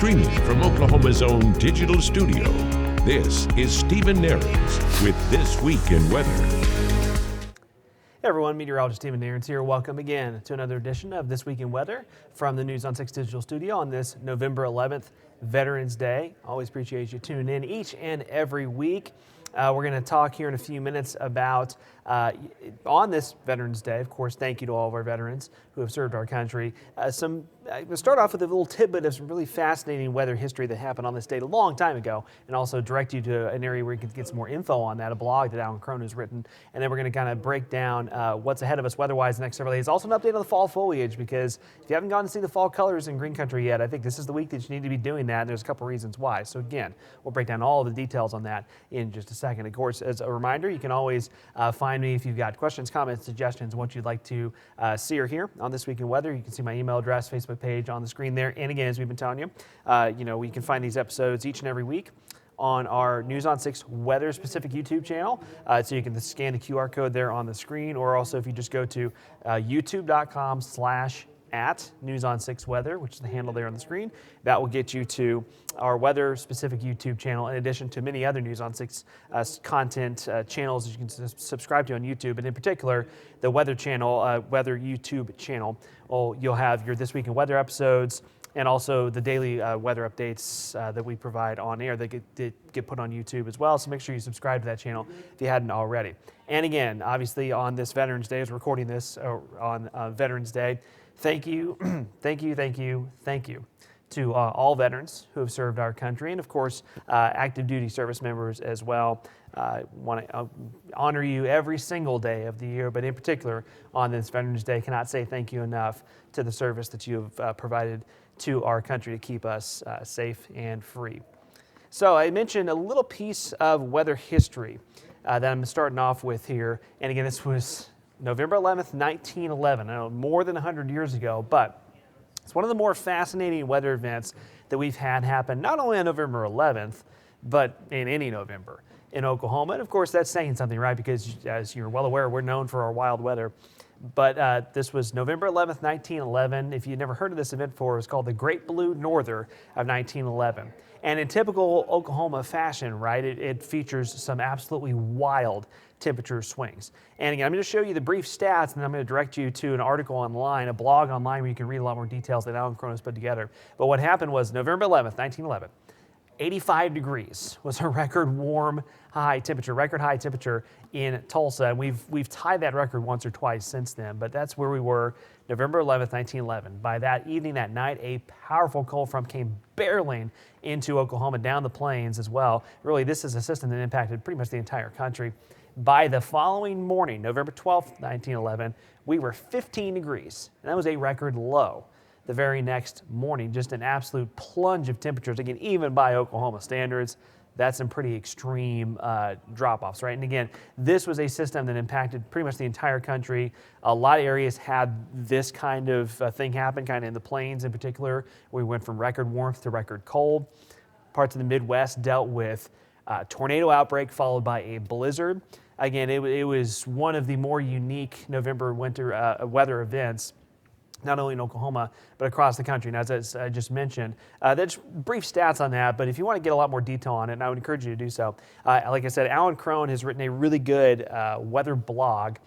Streaming from Oklahoma's own digital studio, this is Steven Nehrenz with This Week in Weather. Hey everyone, Meteorologist Steven Nehrenz here. Welcome again to another edition of This Week in Weather from the News on 6 Digital Studio on this November 11th, Veterans Day. Always appreciate you tuning in each and every week. We're going to talk here in a few minutes about, on this Veterans Day, of course, thank you to all of our veterans who have served our country. We'll start off with a little tidbit of some really fascinating weather history that happened on this date a long time ago, and also direct you to an area where you can get some more info on that, a blog that AlanCrone has written. And then we're going to kind of break down what's ahead of us weather-wise the next several days. Also an update on the fall foliage, because if you haven't gone to see the fall colors in green country yet, I think this is the week that you need to be doing that, and there's a couple reasons why. So again, we'll break down all of the details on that in just a second. Of course, as a reminder, you can always find me if you've got questions, comments, suggestions, what you'd like to see or hear on This Week in Weather. You can see my email address, Facebook page on the screen there. And again, as we've been telling you, we can find these episodes each and every week on our News on 6 weather-specific YouTube channel. So you can scan the QR code there on the screen, or also if you just go to youtube.com/@NewsOn6Weather, which is the handle there on the screen. That will get you to our weather-specific YouTube channel, in addition to many other News on 6 content channels that you can subscribe to on YouTube. And in particular, the weather channel, weather YouTube channel, you'll have your This Week in Weather episodes, and also the daily weather updates that we provide on air that get put on YouTube as well. So make sure you subscribe to that channel if you hadn't already. And again, obviously on this Veterans Day, as we're recording this on Veterans Day, thank you, thank you, thank you, thank you to all veterans who have served our country, and of course, active duty service members as well. Want to honor you every single day of the year, but in particular on this Veterans Day, cannot say thank you enough to the service that you have provided to our country to keep us safe and free. So I mentioned a little piece of weather history that I'm starting off with here, and again, this was November 11th, 1911, I know more than 100 years ago, but it's one of the more fascinating weather events that we've had happen not only on November 11th, but in any November in Oklahoma. And of course, that's saying something, right? Because as you're well aware, we're known for our wild weather. But this was November 11th, 1911. If you've never heard of this event before, it was called the Great Blue Norther of 1911. And in typical Oklahoma fashion, right, it features some absolutely wild temperature swings. And again, I'm going to show you the brief stats, and then I'm going to direct you to an article online, a blog online, where you can read a lot more details that AlanCrone has put together. But what happened was November 11th, 1911, 85 degrees was a record high temperature in Tulsa. And we've tied that record once or twice since then, but that's where we were November 11th, 1911. By that evening, that night, a powerful cold front came barreling into Oklahoma, down the plains as well. Really, this is a system that impacted pretty much the entire country. By the following morning, November 12th, 1911, we were 15 degrees, and that was a record low. The very next morning, just an absolute plunge of temperatures, again, even by Oklahoma standards. That's some pretty extreme drop-offs, right? And again, this was a system that impacted pretty much the entire country. A lot of areas had this kind of thing happen, kind of in the plains in particular. We went from record warmth to record cold. Parts of the Midwest dealt with tornado outbreak followed by a blizzard. Again, it was one of the more unique November winter weather events, not only in Oklahoma, but across the country. And as I just mentioned, there's brief stats on that, but if you want to get a lot more detail on it, and I would encourage you to do so. Like I said, AlanCrone has written a really good weather blog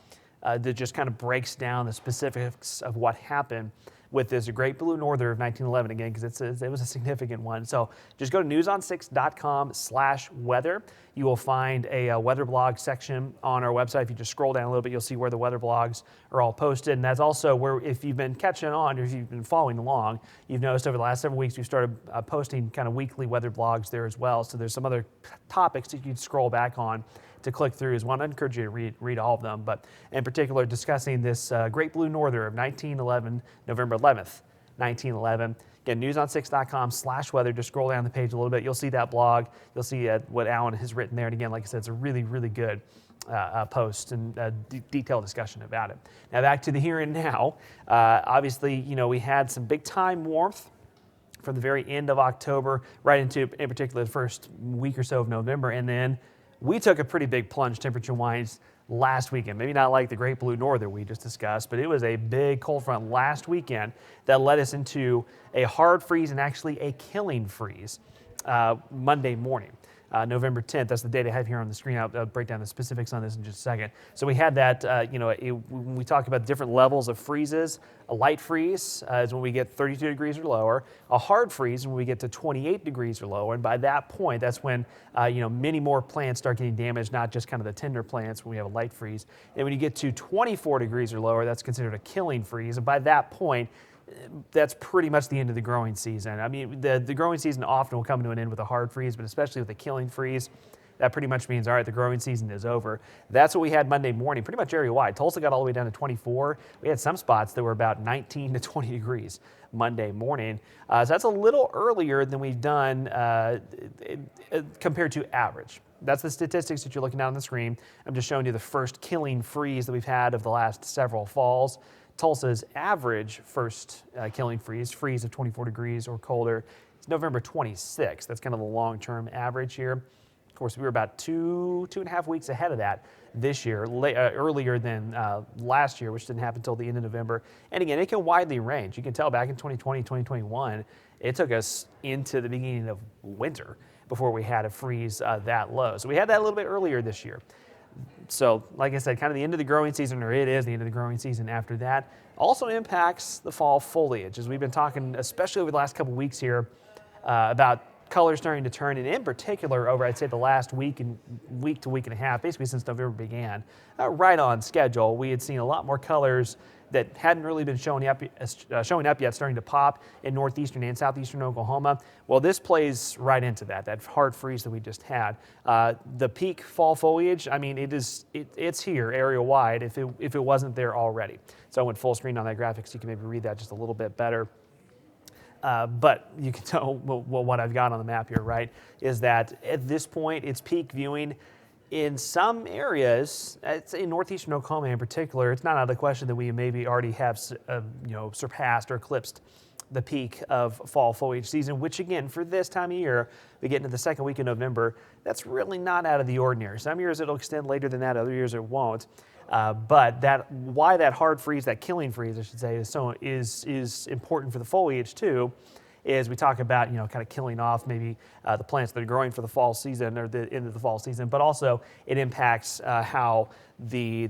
that just kind of breaks down the specifics of what happened with this Great Blue Norther of 1911, again, because it was a significant one. So just go to newson6.com/weather. You will find a weather blog section on our website. If you just scroll down a little bit, you'll see where the weather blogs are all posted. And that's also where, if you've been catching on, or if you've been following along, you've noticed over the last several weeks, we've started posting kind of weekly weather blogs there as well. So there's some other topics that you can scroll back on to click through as well. I encourage you to read all of them, but in particular discussing this Great Blue Norther of 1911, November 11th, 1911. Again, newson6.com/weather. Just scroll down the page a little bit. You'll see that blog. You'll see what Alan has written there. And again, like I said, it's a really, really good post and detailed discussion about it. Now back to the here and now. Obviously, we had some big time warmth from the very end of October right into, in particular, the first week or so of November, and then we took a pretty big plunge temperature-wise last weekend. Maybe not like the Great Blue Norther we just discussed, but it was a big cold front last weekend that led us into a hard freeze and actually a killing freeze Monday morning. November 10th, that's the date I have here on the screen. I'll break down the specifics on this in just a second. So we had that, when we talk about different levels of freezes, a light freeze is when we get 32 degrees or lower. A hard freeze is when we get to 28 degrees or lower. And by that point, that's when, many more plants start getting damaged, not just kind of the tender plants when we have a light freeze. And when you get to 24 degrees or lower, that's considered a killing freeze. And by that point, that's pretty much the end of the growing season. I mean, the growing season often will come to an end with a hard freeze, but especially with a killing freeze, that pretty much means, all right, the growing season is over. That's what we had Monday morning, pretty much area-wide. Tulsa got all the way down to 24. We had some spots that were about 19 to 20 degrees Monday morning. So that's a little earlier than we've done compared to average. That's the statistics that you're looking at on the screen. I'm just showing you the first killing freeze that we've had of the last several falls. Tulsa's average first killing freeze of 24 degrees or colder, is November 26th. That's kind of the long-term average here. Of course, we were about two and a half weeks ahead of that this year, earlier than last year, which didn't happen until the end of November. And again, it can widely range. You can tell back in 2020, 2021, it took us into the beginning of winter before we had a freeze that low. So we had that a little bit earlier this year. So, like I said, kind of the end of the growing season, or it is the end of the growing season after that, also impacts the fall foliage. As we've been talking, especially over the last couple weeks here, about colors starting to turn, and in particular over, I'd say, the last week to week and a half, basically since November began, right on schedule. We had seen a lot more colors that hadn't really been showing up yet, starting to pop in northeastern and southeastern Oklahoma. Well, this plays right into that hard freeze that we just had. The peak fall foliage, I mean, it's here area-wide if it wasn't there already. So I went full screen on that graphic so you can maybe read that just a little bit better. But you can tell what I've got on the map here, right, is that at this point, it's peak viewing. In some areas, in northeastern Oklahoma in particular, it's not out of the question that we maybe already have surpassed or eclipsed the peak of fall foliage season, which again, for this time of year, we get into the second week of November, that's really not out of the ordinary. Some years it'll extend later than that, other years it won't. But why that hard freeze, that killing freeze, I should say, is important for the foliage too, is we talk about, kind of killing off maybe the plants that are growing for the fall season or the end of the fall season, but also it impacts how the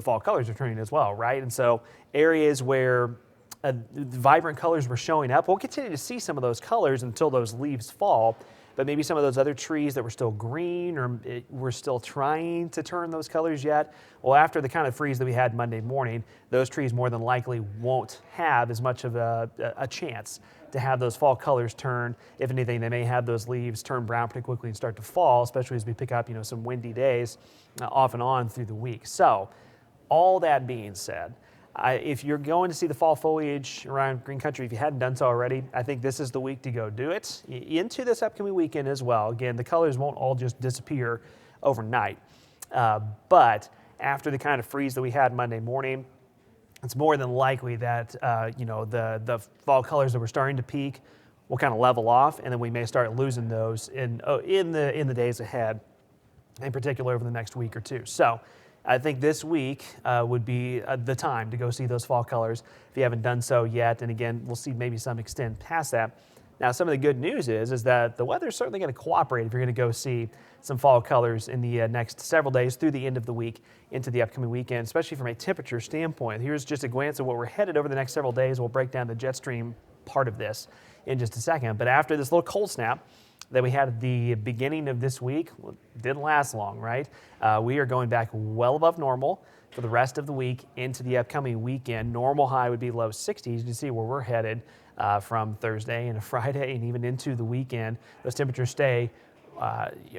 fall colors are turning as well, right? And so areas where vibrant colors were showing up, we'll continue to see some of those colors until those leaves fall, but maybe some of those other trees that were still green or we're still trying to turn those colors yet, well, after the kind of freeze that we had Monday morning, those trees more than likely won't have as much of a chance to have those fall colors turn. If anything, they may have those leaves turn brown pretty quickly and start to fall, especially as we pick up, some windy days off and on through the week. So all that being said, if you're going to see the fall foliage around Green Country, if you hadn't done so already, I think this is the week to go do it. Into this upcoming weekend as well. Again, the colors won't all just disappear overnight. But after the kind of freeze that we had Monday morning, it's more than likely that the fall colors that were starting to peak will kind of level off, and then we may start losing those in the days ahead, in particular over the next week or two. So I think this week would be the time to go see those fall colors if you haven't done so yet. And again, we'll see maybe some extend past that. Now, some of the good news is that the weather is certainly going to cooperate if you're going to go see some fall colors in the next several days through the end of the week into the upcoming weekend, especially from a temperature standpoint. Here's just a glance at what we're headed over the next several days. We'll break down the jet stream part of this in just a second. But after this little cold snap that we had at the beginning of this week, well, didn't last long, right? We are going back well above normal for the rest of the week into the upcoming weekend. Normal high would be low 60s. You can see where we're headed from Thursday and Friday and even into the weekend. Those temperatures stay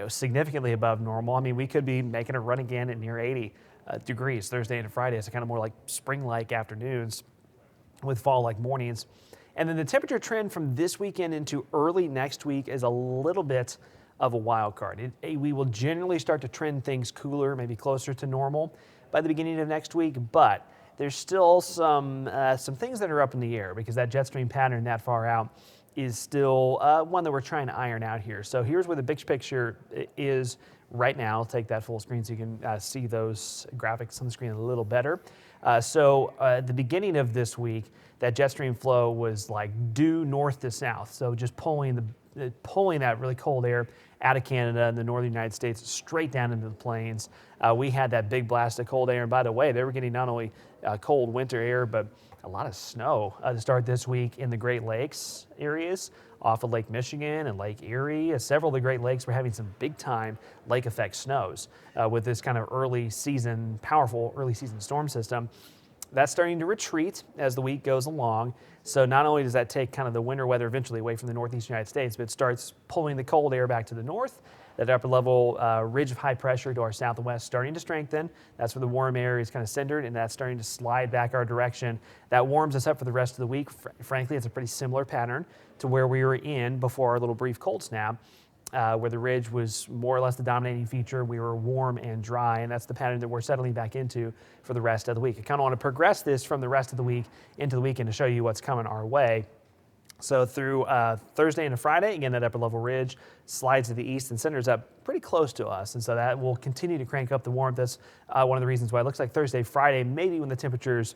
significantly above normal. I mean, we could be making a run again at near 80 degrees Thursday and Friday. It's kind of more like spring-like afternoons with fall-like mornings. And then the temperature trend from this weekend into early next week is a little bit of a wild card. We will generally start to trend things cooler, maybe closer to normal by the beginning of next week, but there's still some things that are up in the air because that jet stream pattern that far out is still one that we're trying to iron out here. So here's where the big picture is right now. I'll take that full screen so you can see those graphics on the screen a little better. So at the beginning of this week, that jet stream flow was like due north to south. So just pulling that really cold air out of Canada and the northern United States straight down into the plains. We had that big blast of cold air. And by the way, they were getting not only cold winter air, but a lot of snow to start this week in the Great Lakes areas off of Lake Michigan and Lake Erie. Several of the Great Lakes were having some big time lake effect snows with this kind of powerful early season storm system. That's starting to retreat as the week goes along. So not only does that take kind of the winter weather eventually away from the northeast United States, but it starts pulling the cold air back to the north. That upper level ridge of high pressure to our south and west starting to strengthen. That's where the warm air is kind of centered, and that's starting to slide back our direction. That warms us up for the rest of the week. Frankly, it's a pretty similar pattern to where we were in before our little brief cold snap, where the ridge was more or less the dominating feature. We were warm and dry, and that's the pattern that we're settling back into for the rest of the week. I kind of want to progress this from the rest of the week into the weekend to show you what's coming our way. So through Thursday and Friday, again, that upper level ridge slides to the east and centers up pretty close to us. And so that will continue to crank up the warmth. That's one of the reasons why it looks like Thursday, Friday, maybe when the temperatures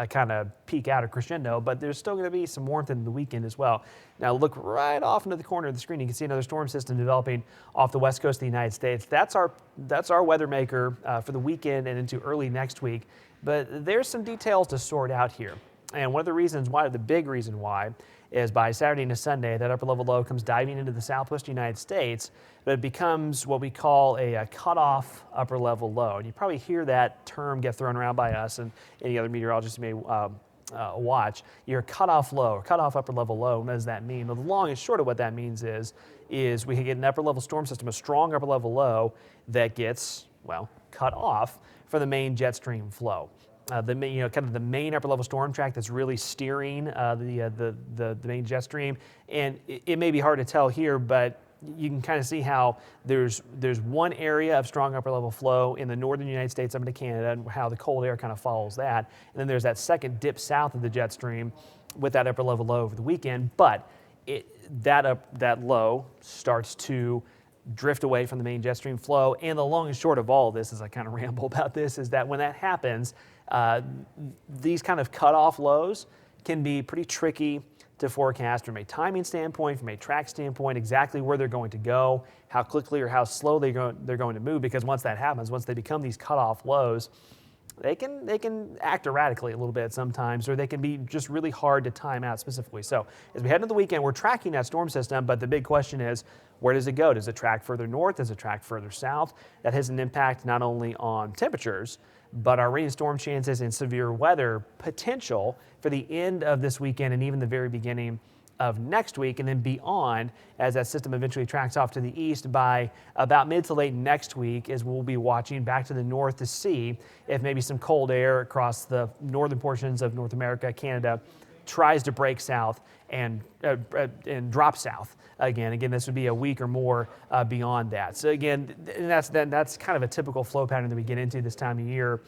kind of peak out or crescendo, but there's still going to be some warmth in the weekend as well. Now look right off into the corner of the screen. You can see another storm system developing off the west coast of the United States. That's our weather maker for the weekend and into early next week. But there's some details to sort out here. And one of the reasons why, the big reason why, is by Saturday into Sunday, that upper level low comes diving into the southwest United States, but it becomes what we call a cutoff upper level low. And you probably hear that term get thrown around by us and any other meteorologists you may watch. Your cutoff low, or cutoff upper level low, what does that mean? Well, the long and short of what that means is we can get an upper level storm system, a strong upper level low that gets, well, cut off for the main jet stream flow. Kind of the main upper level storm track that's really steering the main jet stream. And it may be hard to tell here, but you can kind of see how there's one area of strong upper level flow in the northern United States up into Canada, and how the cold air kind of follows that. And then there's that second dip south of the jet stream with that upper level low over the weekend. But that low starts to drift away from the main jet stream flow. And the long and short of all of this, as I kind of ramble about this, is that when that happens, these kind of cutoff lows can be pretty tricky to forecast from a timing standpoint, from a track standpoint, exactly where they're going to go, how quickly or how slow they're going to move. Because once that happens, once they become these cutoff lows, they can act erratically a little bit sometimes, or they can be just really hard to time out specifically. So as we head into the weekend, we're tracking that storm system, but the big question is, where does it go? Does it track further north? Does it track further south? That has an impact not only on temperatures, but our rain and storm chances and severe weather potential for the end of this weekend and even the very beginning of next week, and then beyond, as that system eventually tracks off to the east by about mid to late next week, as we'll be watching back to the north to see if maybe some cold air across the northern portions of North America, Canada, tries to break south and drop south again. Again, this would be a week or more beyond that. So again, that's kind of a typical flow pattern that we get into this time of year,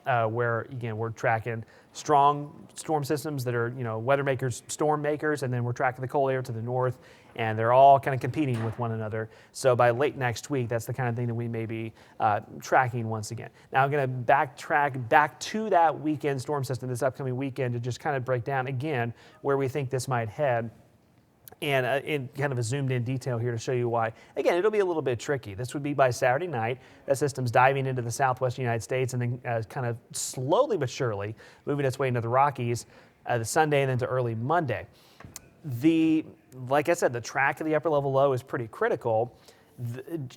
where again we're tracking strong storm systems that are weather makers, storm makers, and then we're tracking the cold air to the north, and they're all kind of competing with one another. So by late next week, that's the kind of thing that we may be tracking once again. Now I'm going to backtrack back to that weekend storm system this upcoming weekend to just kind of break down again where we think this might head. And in kind of a zoomed in detail here to show you why. Again, it'll be a little bit tricky. This would be by Saturday night. That system's diving into the southwest United States and then kind of slowly but surely moving its way into the Rockies the Sunday and then to early Monday. Like I said, the track of the upper level low is pretty critical.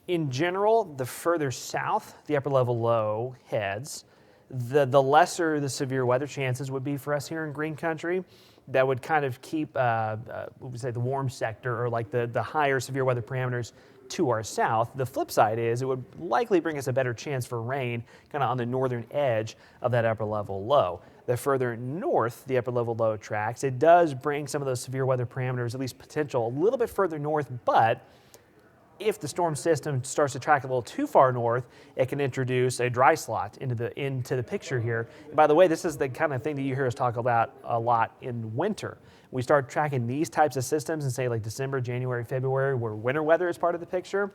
In general, the further south the upper level low heads, the lesser the severe weather chances would be for us here in Green Country. That would kind of keep, what we say, the warm sector, or like the higher severe weather parameters to our south. The flip side is it would likely bring us a better chance for rain kind of on the northern edge of that upper level low. The further north the upper level low tracks, it does bring some of those severe weather parameters, at least potential, a little bit further north, but if the storm system starts to track a little too far north, it can introduce a dry slot into the picture here. And by the way, this is the kind of thing that you hear us talk about a lot in winter. We start tracking these types of systems in, say, like December, January, February, where winter weather is part of the picture.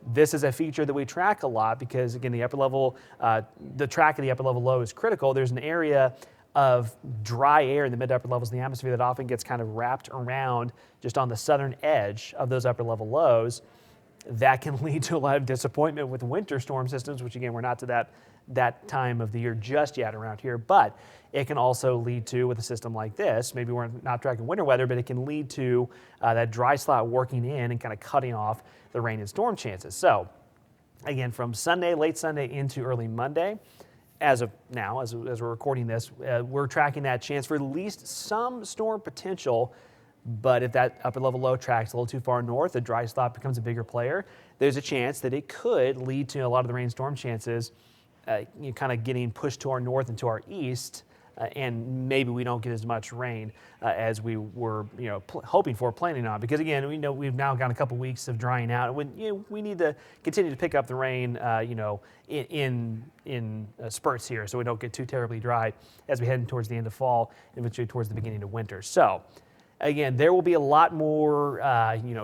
This is a feature that we track a lot because, again, the upper level, the track of the upper level low is critical. There's an area of dry air in the mid to upper levels of the atmosphere that often gets kind of wrapped around just on the southern edge of those upper level lows. That can lead to a lot of disappointment with winter storm systems, which again, we're not to that time of the year just yet around here, but it can also lead to, with a system like this, maybe we're not tracking winter weather, but it can lead to that dry slot working in and kind of cutting off the rain and storm chances. So again, from Sunday, late Sunday into early Monday, as of now, as we're recording this, we're tracking that chance for at least some storm potential. But if that upper level low tracks a little too far north, the dry slot becomes a bigger player, there's a chance that it could lead to a lot of the rain storm chances kind of getting pushed to our north and to our east, and maybe we don't get as much rain as we were hoping for, planning on. Because again, we know we've now got a couple weeks of drying out. When we need to continue to pick up the rain in spurts here, so we don't get too terribly dry as we head towards the end of fall and eventually towards the beginning of winter. So again, there will be a lot more,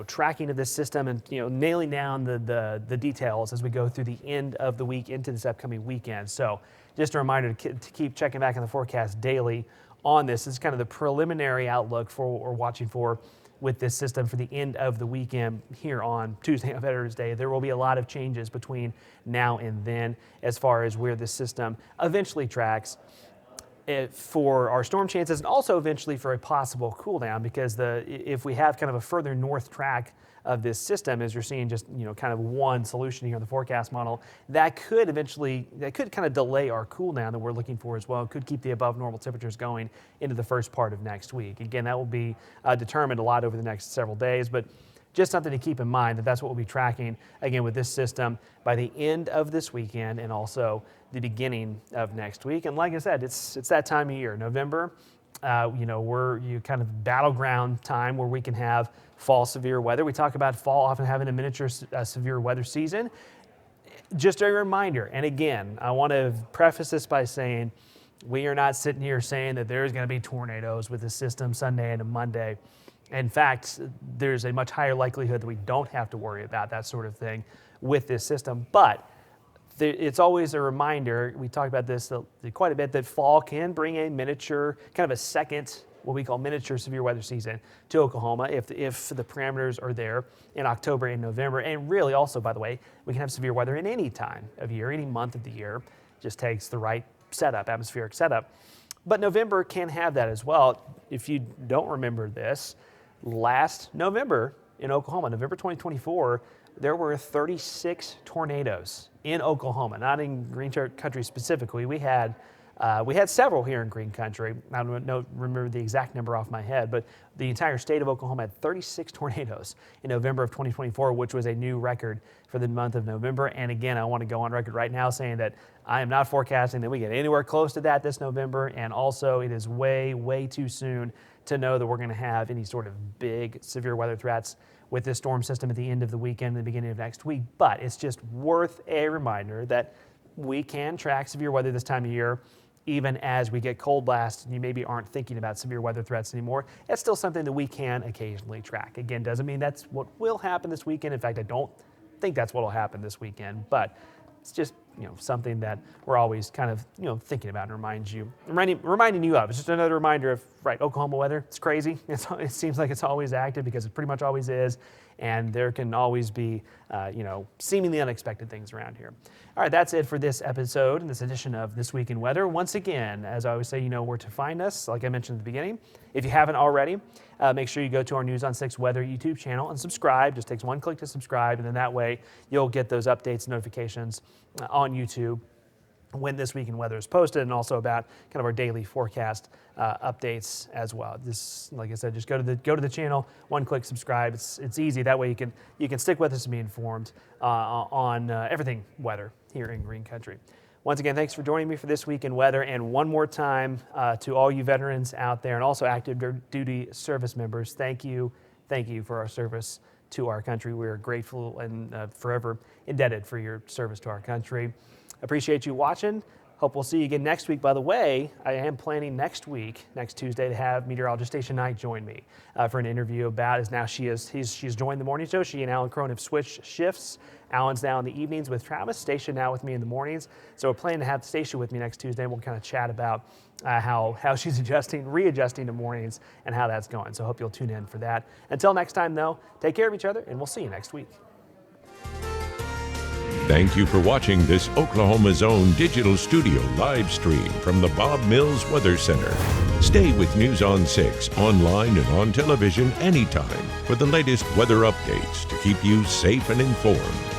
tracking of this system and, nailing down the details as we go through the end of the week into this upcoming weekend. So just a reminder to keep checking back on the forecast daily on this. This is kind of the preliminary outlook for what we're watching for with this system for the end of the weekend here on Tuesday on Veterans Day. There will be a lot of changes between now and then as far as where this system eventually tracks for our storm chances, and also eventually for a possible cool down, because if we have kind of a further north track of this system, as you're seeing just kind of one solution here in the forecast model, that could kind of delay our cool down that we're looking for as well. It could keep the above normal temperatures going into the first part of next week. Again, that will be determined a lot over the next several days, but just something to keep in mind that's what we'll be tracking again with this system by the end of this weekend and also the beginning of next week. And like I said, it's that time of year, November. We're kind of battleground time where we can have fall severe weather. We talk about fall often having a miniature severe weather season. Just a reminder, and again, I want to preface this by saying we are not sitting here saying that there's going to be tornadoes with the system Sunday and Monday. In fact, there's a much higher likelihood that we don't have to worry about that sort of thing with this system. But it's always a reminder, we talked about this quite a bit, that fall can bring a miniature, kind of a second, what we call miniature severe weather season to Oklahoma if the parameters are there in October and November. And really also, by the way, we can have severe weather in any time of year, any month of the year. Just takes the right setup, atmospheric setup. But November can have that as well. If you don't remember this, last November in Oklahoma, November 2024, there were 36 tornadoes in Oklahoma, not in Green Country specifically. We had several here in Green Country. I don't remember the exact number off my head, but the entire state of Oklahoma had 36 tornadoes in November of 2024, which was a new record for the month of November. And again, I want to go on record right now saying that I am not forecasting that we get anywhere close to that this November. And also, it is way, way too soon to know that we're going to have any sort of big severe weather threats with this storm system at the end of the weekend and the beginning of next week. But it's just worth a reminder that we can track severe weather this time of year, even as we get cold blasts and you maybe aren't thinking about severe weather threats anymore. That's still something that we can occasionally track. Again, doesn't mean that's what will happen this weekend. In fact, I don't think that's what will happen this weekend, but it's just something that we're always kind of thinking about and reminding you of. It's just another reminder of Oklahoma weather. It's crazy. It seems like it's always active because it pretty much always is, and there can always be seemingly unexpected things around here. All right, that's it for this episode and this edition of This Week in Weather. Once again, as I always say, you know where to find us, like I mentioned at the beginning. If you haven't already, make sure you go to our News on 6 Weather YouTube channel and subscribe. Just takes one click to subscribe, and then that way you'll get those updates and notifications on YouTube when This Week in Weather is posted, and also about kind of our daily forecast updates as well. This, like I said, just go to the channel, one click subscribe. It's easy. That way you can stick with us and be informed on everything weather here in Green Country. Once again, thanks for joining me for This Week in Weather, and one more time to all you veterans out there and also active duty service members, thank you for our service to our country. We are grateful and forever indebted for your service to our country. Appreciate you watching. Hope we'll see you again next week. By the way, I am planning next Tuesday, to have meteorologist StaciaKnight join me for an interview about, she's joined the morning show. She and AlanCrone have switched shifts. Alan's now in the evenings with Travis, Stacia now with me in the mornings. So we're planning to have Stacia with me next Tuesday, and we'll kind of chat about how she's readjusting to mornings and how that's going. So I hope you'll tune in for that. Until next time, though, take care of each other, and we'll see you next week. Thank you for watching this Oklahoma's own digital studio live stream from the Bob Mills Weather Center. Stay with News on 6 online and on television anytime for the latest weather updates to keep you safe and informed.